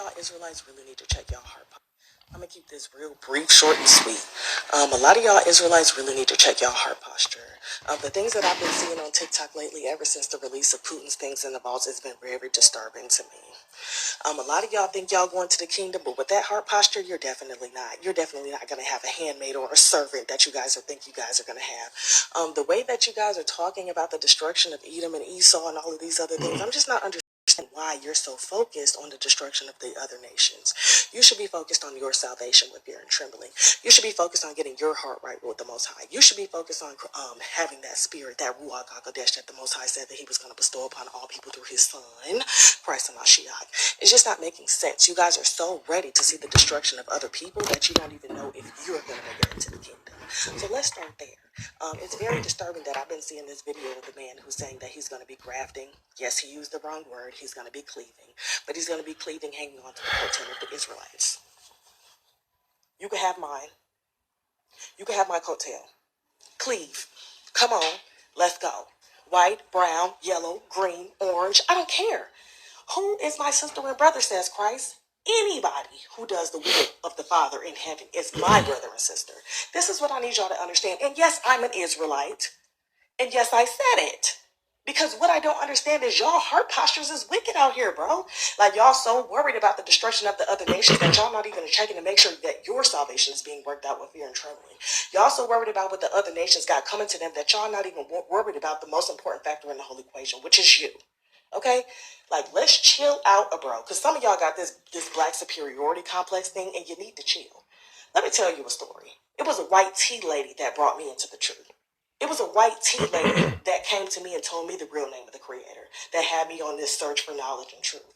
y'all Israelites really need to check y'all heart posture. I'm gonna keep this real brief, short, and sweet. A lot of y'all Israelites really need to check y'all heart posture. The things that I've been seeing on TikTok lately, ever since the release of Putin's things in the vaults, has been very disturbing to me. A lot of y'all think y'all going to the kingdom, but with that heart posture, you're definitely not. You're definitely not going to have a handmaid or a servant that you guys think you guys are going to have. The way that you guys are talking about the destruction of Edom and Esau and all of these other things, I'm just not understanding why you're so focused on the destruction of the other nations. You should be focused on your salvation with fear and trembling. You should be focused on getting your heart right with the Most High. You should be focused on having that spirit, that Ruach HaKodesh that the Most High said that He was going to bestow upon all people through His Son, Christ HaMashiach. It's just not making sense. You guys are so ready to see the destruction of other people that you don't even know if you're going to make it into the kingdom. So let's start there. It's very disturbing that I've been seeing this video of the man who's saying that he's going to be grafting. Yes, he used the wrong word. He's going to be cleaving. But he's going to be cleaving, hanging on to the coattail of the Israelites. You can have mine. You can have my coattail. Cleave. Come on. Let's go. White, brown, yellow, green, orange. I don't care. Who is my sister and brother, says Christ? Anybody who does the will of the Father in heaven is my brother and sister. This is what I need y'all to understand. And yes, I'm an Israelite. And yes, I said it. Because what I don't understand is y'all heart postures is wicked out here, bro. Like y'all so worried about the destruction of the other nations that y'all not even checking to make sure that your salvation is being worked out with fear and trembling. Y'all so worried about what the other nations got coming to them that y'all not even worried about the most important factor in the whole equation, which is you. Okay? Like, let's chill out, bro. Because some of y'all got this black superiority complex thing, and you need to chill. Let me tell you a story. It was a white tea lady that brought me into the truth. It was a white tea lady that came to me and told me the real name of the Creator, that had me on this search for knowledge and truth.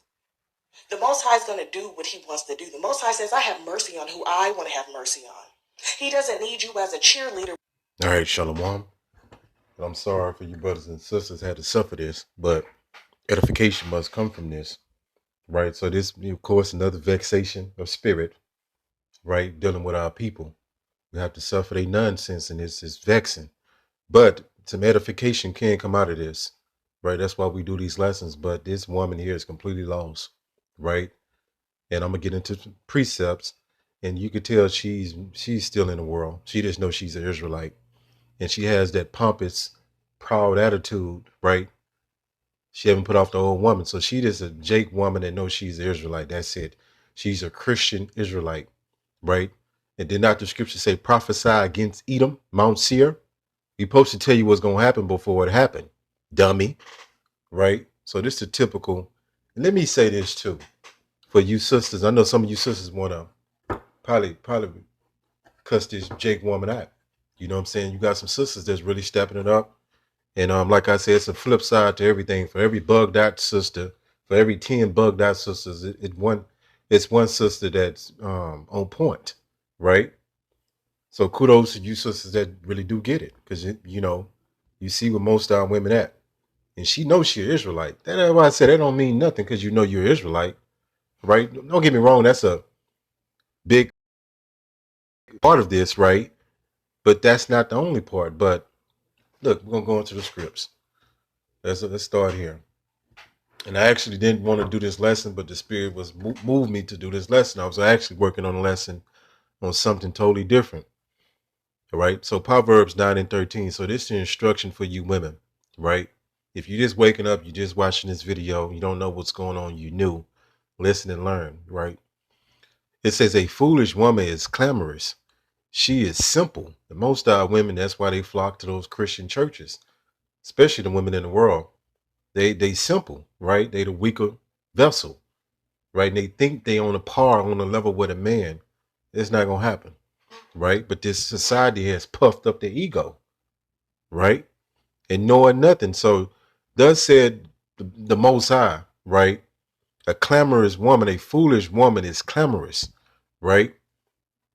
The Most High is going to do what He wants to do. The Most High says, I have mercy on who I want to have mercy on. He doesn't need you as a cheerleader. All right, Shalom. I'm sorry for you brothers and sisters had to suffer this, but edification must come from this, right? So this, of course, another vexation of spirit, right? Dealing with our people. We have to suffer their nonsense, and it's vexing. But some edification can come out of this, right? That's why we do these lessons. But this woman here is completely lost, right? And I'm gonna get into some precepts, and you could tell she's still in the world. She just knows she's an Israelite, and she has that pompous, proud attitude, right? She haven't put off the old woman, so she just a Jake woman that knows she's an Israelite. That's it. She's a Christian Israelite, right? And did not the scripture say prophesy against Edom, Mount Seir? He's supposed to tell you what's going to happen before it happened, dummy, right? So this is typical. And let me say this too, for you sisters. I know some of you sisters want to probably cuss this Jake woman out. You know what I'm saying? You got some sisters that's really stepping it up. And like I said, it's a flip side to everything. For every bugged out sister, for every 10 bugged out sisters, it's one sister that's on point, right? So kudos to you sisters that really do get it, because you see where most of our women at, and she knows she's an Israelite. That's why I said that don't mean nothing because you know you're Israelite, right? Don't get me wrong, that's a big part of this, right? But that's not the only part. But look, we're gonna go into the scripts. Let's start here. And I actually didn't want to do this lesson, but the Spirit was moved me to do this lesson. I was actually working on a lesson on something totally different. All right. So Proverbs 9:13. So this is the instruction for you women, right? If you're just waking up, you're just watching this video, you don't know what's going on, you new, listen and learn, right? It says a foolish woman is clamorous. She is simple. And most of our women, that's why they flock to those Christian churches, especially the women in the world. They simple, right? They the weaker vessel, right? And they think they on a par, on a level with a man. It's not gonna happen, right? But this society has puffed up their ego, right? And knowing nothing. So thus said the Most High, right? A clamorous woman, a foolish woman is clamorous, right?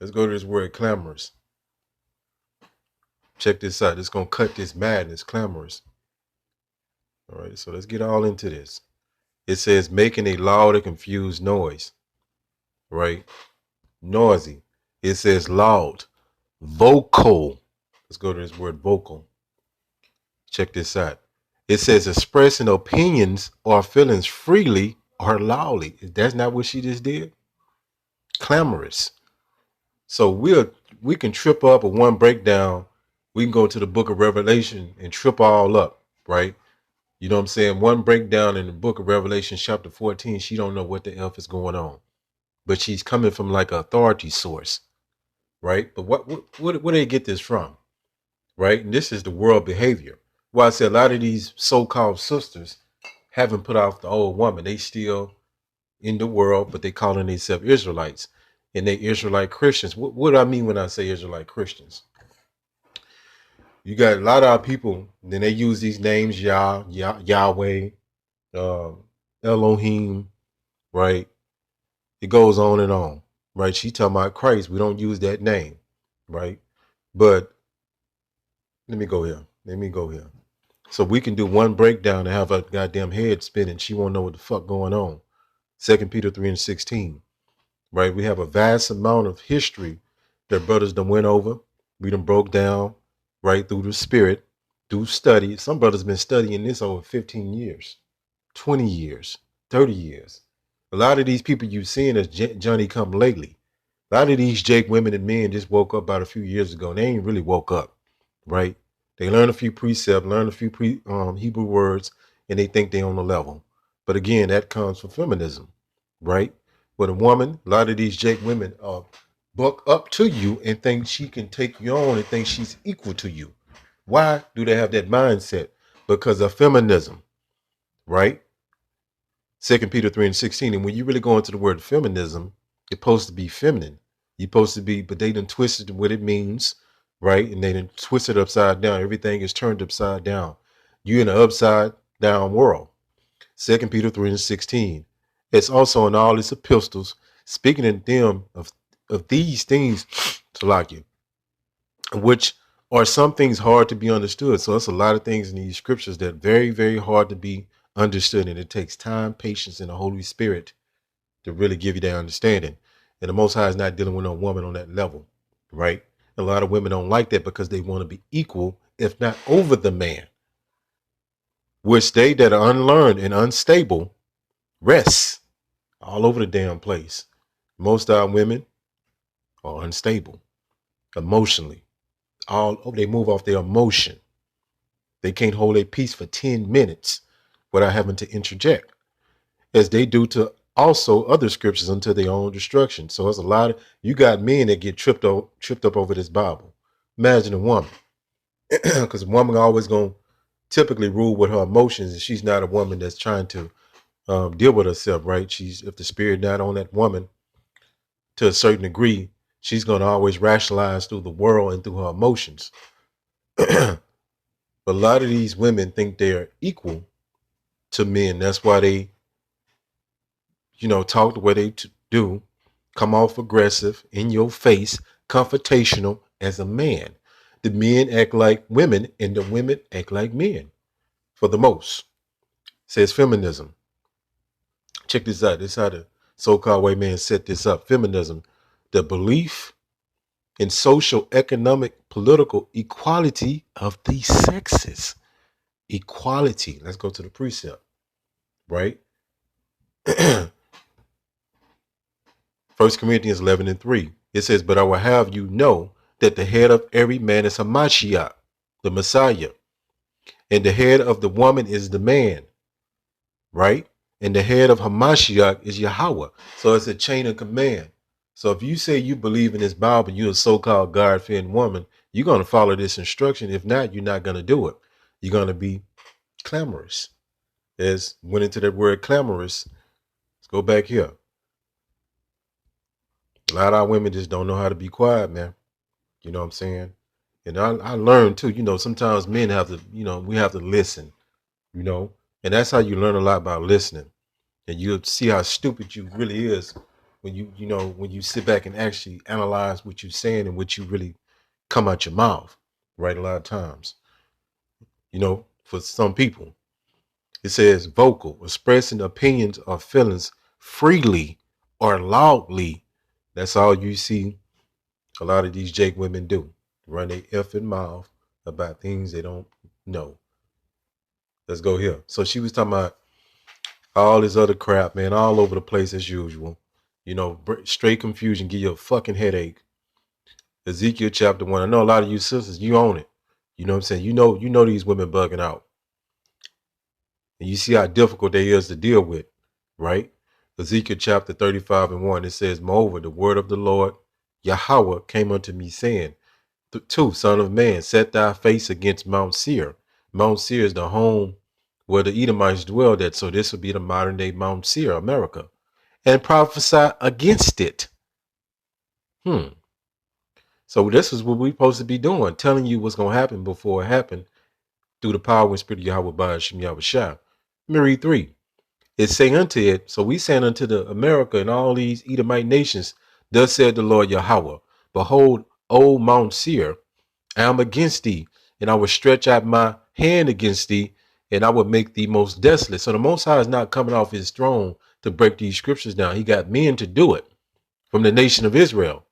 Let's go to this word clamorous. Check this out. It's gonna cut this madness, clamorous. All right, so let's get all into this. It says making a loud and confused noise, right? Noisy. It says loud, vocal. Let's go to this word vocal. Check this out. It says expressing opinions or feelings freely or loudly. That's not what she just did. Clamorous. So we can trip up a one breakdown. We can go to the book of Revelation and trip all up, right? You know what I'm saying? One breakdown in the book of Revelation, chapter 14, she don't know what the F is going on. But she's coming from like an authority source, right? But where do they get this from? Right? And this is the world behavior. Well, I say a lot of these so-called sisters haven't put off the old woman. They still in the world, but they calling themselves Israelites. And they Israelite Christians. What do I mean when I say Israelite Christians? You got a lot of our people, then they use these names, Yahweh, uh, Elohim, right? It goes on and on, right? She talking about Christ. We don't use that name, right? But let me go here. Let me go here. So we can do one breakdown and have a goddamn head spinning. She won't know what the fuck going on. 2 Peter 3:16, right? We have a vast amount of history that brothers done went over. We done broke down right through the spirit, through study. Some brothers been studying this over 15 years, 20 years, 30 years. A lot of these people you seeing as Johnny come lately. A lot of these Jake women and men just woke up about a few years ago. And they ain't really woke up, right? They learn a few precepts, learn a few Hebrew words, and they think they on the level. But again, that comes from feminism, right? With a woman, a lot of these Jake women buck up to you and think she can take you on and think she's equal to you. Why do they have that mindset? Because of feminism, right? 2 Peter 3:16. And when you really go into the word feminism, it's supposed to be feminine. You're supposed to be, but they done twisted what it means, right? And they done twisted upside down. Everything is turned upside down. You're in an upside down world. 2 Peter 3:16. It's also in all its epistles, speaking in them of these things to like you, which are some things hard to be understood. So it's a lot of things in these scriptures that very, very hard to be understood. And it takes time, patience, and the Holy Spirit to really give you that understanding. And the Most High is not dealing with no woman on that level, right? A lot of women don't like that because they want to be equal, if not over the man, which they that are unlearned and unstable rest all over the damn place. Most of our women are unstable emotionally. They move off their emotion. They can't hold their peace for 10 minutes without having to interject, as they do to also other scriptures unto their own destruction. So it's a lot of you got men that get tripped up over this Bible. Imagine a woman, because a woman always gonna typically rule with her emotions, and she's not a woman that's trying to deal with herself, right? She's if the spirit not on that woman to a certain degree, she's gonna always rationalize through the world and through her emotions. But a lot of these women think they're equal to men. That's why they talk the way they do, come off aggressive, in your face, confrontational as a man. The men act like women and the women act like men for the most. Says feminism. Check this out. This is how the so-called white man set this up. Feminism, the belief in social, economic, political equality of the sexes. Equality. Let's go to the precept, right? 1 Corinthians 11:3. It says, but I will have you know that the head of every man is Hamashiach, the Messiah, and the head of the woman is the man, right? And the head of Hamashiach is Yahweh. So it's a chain of command. So if you say you believe in this Bible, you're a so-called God-fearing woman, you're going to follow this instruction. If not, you're not going to do it. You're going to be clamorous. As went into that word clamorous. Let's go back here. A lot of our women just don't know how to be quiet, man. You know what I'm saying? And I learned too, sometimes men have to, we have to listen, you know, and that's how you learn a lot by listening. And you'll see how stupid you really is when when you sit back and actually analyze what you're saying and what you really come out your mouth, right? A lot of times, for some people, it says vocal, expressing opinions or feelings freely or loudly. That's all you see a lot of these Jake women do. Run their effing mouth about things they don't know. Let's go here. So she was talking about all this other crap, man, all over the place as usual. You know, straight confusion, give you a fucking headache. Ezekiel chapter 1. I know a lot of you sisters, you own it. You know what I'm saying? You know these women bugging out. And you see how difficult they is to deal with, right? Ezekiel chapter 35 and 1, it says, moreover, the word of the Lord Yahweh came unto me, saying, 2, son of man, set thy face against Mount Seir. Mount Seir is the home where the Edomites dwelled at. So this would be the modern day Mount Seir, America. And prophesy against it. So this is what we're supposed to be doing, telling you what's going to happen before it happened through the power and spirit of Yahweh by Hashem Yahweh Shai. Let me read 3. It say unto it, so we saying unto the America and all these Edomite nations, thus said the Lord Yahweh, behold, O Mount Seir, I am against thee, and I will stretch out my hand against thee, and I will make thee most desolate. So the Most High is not coming off his throne to break these scriptures down. He got men to do it from the nation of Israel.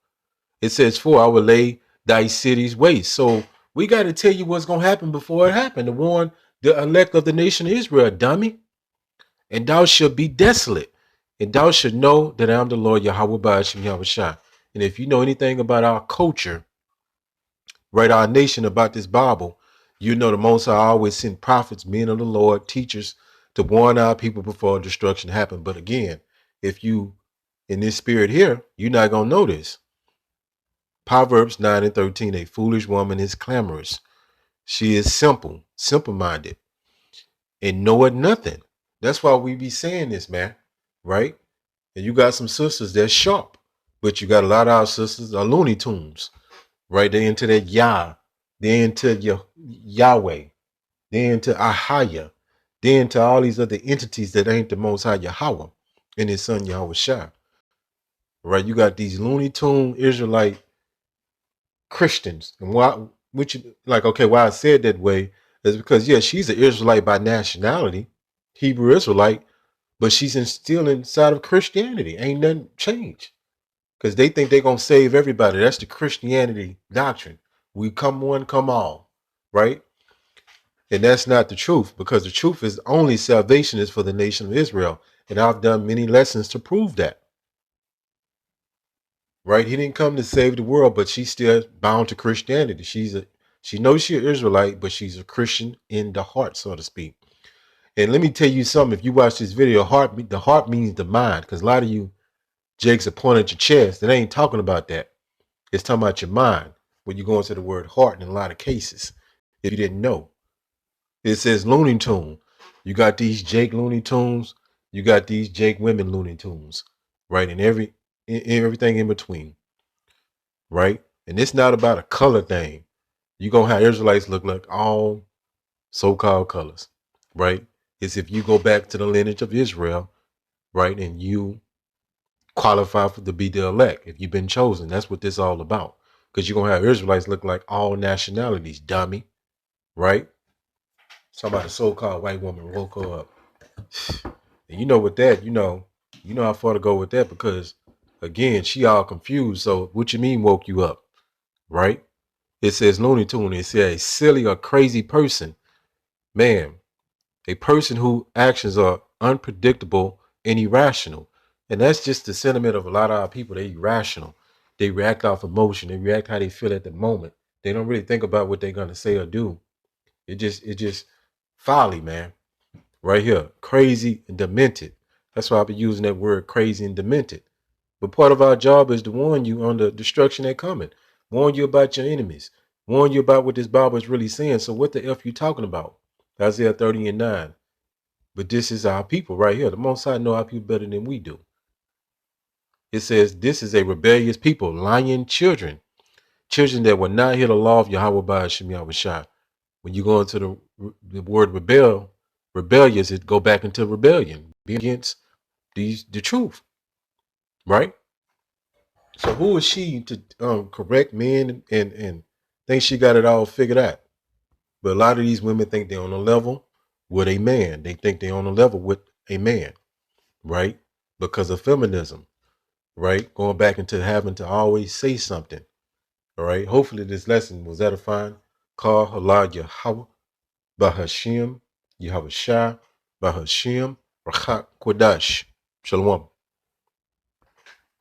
It says, for I will lay thy cities waste. So we got to tell you what's going to happen before it happened. To warn the elect of the nation of Israel, dummy. And thou shalt be desolate. And thou shalt know that I am the Lord Yahweh Ba'ashem Yahweh Shai. And if you know anything about our culture, right, our nation, about this Bible, you know the Most High always sent prophets, men of the Lord, teachers, to warn our people before destruction happened. But again, if you in this spirit here, you're not going to know this. Proverbs 9 and 13, a foolish woman is clamorous. She is simple-minded, and knoweth nothing. That's why we be saying this, man, right? And you got some sisters that's sharp, but you got a lot of our sisters are Looney Tunes, right? They into that Yah, they into Yahweh, they into Ahaya, they into all these other entities that ain't the Most High Yahweh and his son Yahweh Shai, right? You got these Looney Tune Israelite Christians. And why I said that way is because, yeah, she's an Israelite by nationality, Hebrew Israelite, but she's still inside of Christianity. Ain't nothing changed because they think they're going to save everybody. That's the Christianity doctrine. We come one, come all, right? And that's not the truth, because the truth is only salvation is for the nation of Israel. And I've done many lessons to prove that. Right? He didn't come to save the world, but she's still bound to Christianity. She knows she's an Israelite, but she's a Christian in the heart, so to speak. And let me tell you something. If you watch this video, the heart means the mind, because a lot of you Jakes are pointing at your chest. It ain't talking about that. It's talking about your mind when you go into the word heart in a lot of cases. If you didn't know, it says Looney Tune. You got these Jake Looney Tunes. You got these Jake women Looney Tunes, right? And everything in between. Right? And it's not about a color thing. You're going to have Israelites look like all so-called colors, right? It's if you go back to the lineage of Israel, right, and you qualify to be the elect, if you've been chosen. That's what this is all about. Because you're going to have Israelites look like all nationalities, dummy, right? Talking about a so-called white woman woke her up. And you know with that, you know how far to go with that, because, again, she all confused. So what you mean woke you up, right? It says Looney Tune. It says a silly or crazy person. Man, a person whose actions are unpredictable and irrational. And that's just the sentiment of a lot of our people. They're irrational. They react off emotion. They react how they feel at the moment. They don't really think about what they're gonna say or do. It just folly, man. Right here. Crazy and demented. That's why I've been using that word crazy and demented. But part of our job is to warn you on the destruction that coming. Warn you about your enemies. Warn you about what this Bible is really saying. So what the F you talking about? Isaiah 30 and 9. But this is our people right here. The Most High know our people better than we do. It says this is a rebellious people, lying children. Children that will not hear the law of Yahweh by Hashem Yahweh Shai. When you go into the word rebellious, it go back into rebellion. Be against the truth. Right? So who is she to correct men and think she got it all figured out? But a lot of these women think they're on a level with a man. They think they're on a level with a man, right? Because of feminism, right? Going back into having to always say something, all right? Hopefully this lesson was edifying. Call Allah Yahweh Bahashim, Yahweh Shai, Bahashim, Rachak Kodash. Shalom.